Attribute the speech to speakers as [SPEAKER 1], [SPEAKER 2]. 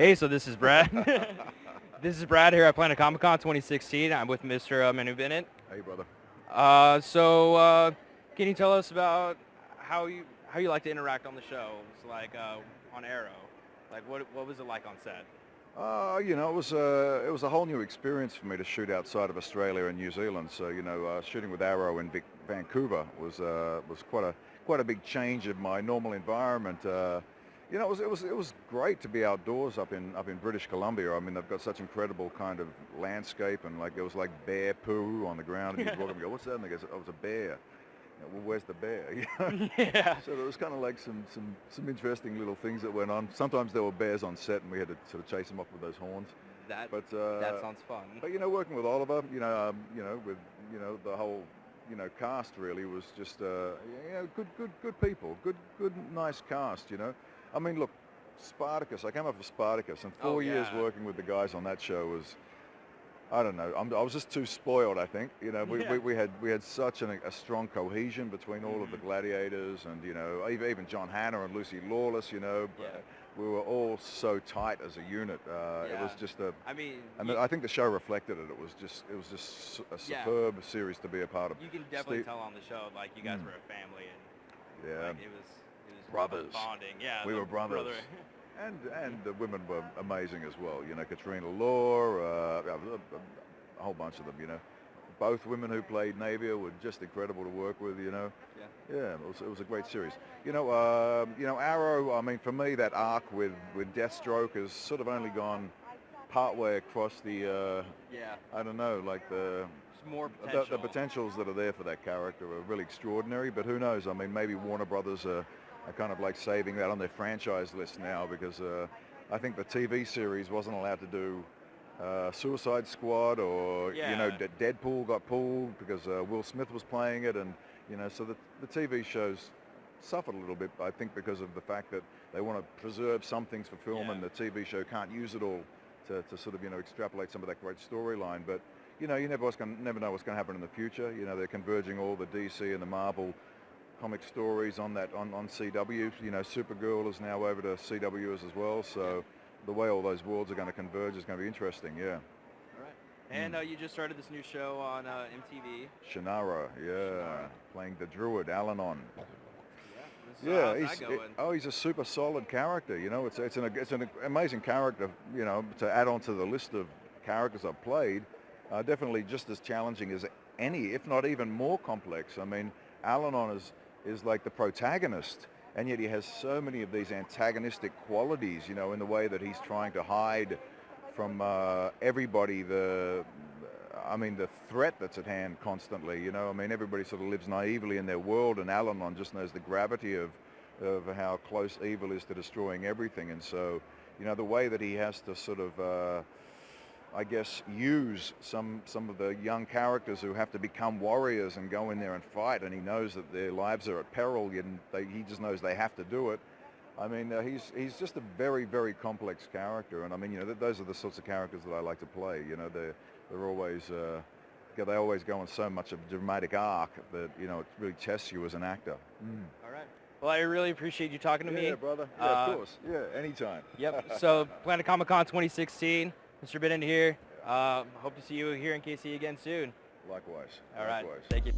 [SPEAKER 1] Hey, so this is Brad. This is Brad here at Planet Comicon 2016. I'm with Mr. Manu Bennett.
[SPEAKER 2] Hey, brother.
[SPEAKER 1] Can you tell us about how you like to interact on the show? It's like on Arrow. Like what was it like on set?
[SPEAKER 2] It was a whole new experience for me to shoot outside of Australia and New Zealand. So, shooting with Arrow in Vancouver was quite a big change of my normal environment. It was great to be outdoors up in British Columbia. I mean, they've got such incredible kind of landscape, and like there was like bear poo on the ground, and you'd walk up and go, "What's that?" And they go, "Oh, it's a bear." Well, where's the bear?
[SPEAKER 1] Yeah.
[SPEAKER 2] So there was kind of like some interesting little things that went on. Sometimes there were bears on set, and we had to sort of chase them off with those horns.
[SPEAKER 1] That sounds fun.
[SPEAKER 2] But working with Oliver, with the whole cast really was just good people, good nice cast. I mean, look, Spartacus. I came up with Spartacus, and 4 years working with the guys on that show was, I don't know. I was just too spoiled, I think. We had such a strong cohesion between all of the gladiators, and even John Hannah and Lucy Lawless. We were all so tight as a unit. It was just I think the show reflected it. It was just a superb series to be a part of.
[SPEAKER 1] You can definitely tell on the show, like you guys were a family, and like, it was
[SPEAKER 2] brothers
[SPEAKER 1] bonding. Yeah,
[SPEAKER 2] we were brothers. And the women were amazing as well. Katrina Law, a whole bunch of them. Both women who played Navia were just incredible to work with. Yeah, it was a great series. Arrow. I mean, for me, that arc with Deathstroke has sort of only gone partway across the. I don't know, like
[SPEAKER 1] more
[SPEAKER 2] the potentials that are there for that character are really extraordinary. But who knows? I mean, maybe Warner Brothers are kind of like saving that on their franchise list now, because I think the TV series wasn't allowed to do Suicide Squad, or Deadpool got pulled because Will Smith was playing it, and so the TV shows suffered a little bit, I think, because of the fact that they want to preserve some things for film, and the TV show can't use it all to sort of extrapolate some of that great storyline. But you never know what's going to happen in the future. They're converging all the DC and the Marvel comic stories on CW. Supergirl is now over to CW as well. So the way all those worlds are going to converge is going to be interesting. Yeah.
[SPEAKER 1] All right. And you just started this new show on MTV.
[SPEAKER 2] Shannara, playing the druid Allanon. He's a super solid character. It's an amazing character. To add on to the list of characters I've played, definitely just as challenging as any, if not even more complex. I mean, Allanon is like the protagonist, and yet he has so many of these antagonistic qualities, in the way that he's trying to hide from everybody the threat that's at hand constantly. Everybody sort of lives naively in their world, and Allanon just knows the gravity of how close evil is to destroying everything. And so, the way that he has to sort of use some of the young characters who have to become warriors and go in there and fight, and he knows that their lives are at peril, and he just knows they have to do it. I mean, he's just a very, very complex character, and I mean, those are the sorts of characters that I like to play. They're always they always go on so much of a dramatic arc that it really tests you as an actor.
[SPEAKER 1] All right. Well, I really appreciate you talking to me.
[SPEAKER 2] Yeah, brother. Yeah, of course. Yeah, anytime.
[SPEAKER 1] Yep. So, Planet Comicon 2016. Mr. Bennett here. Hope to see you here in KC again soon.
[SPEAKER 2] Likewise.
[SPEAKER 1] All right. Thank you.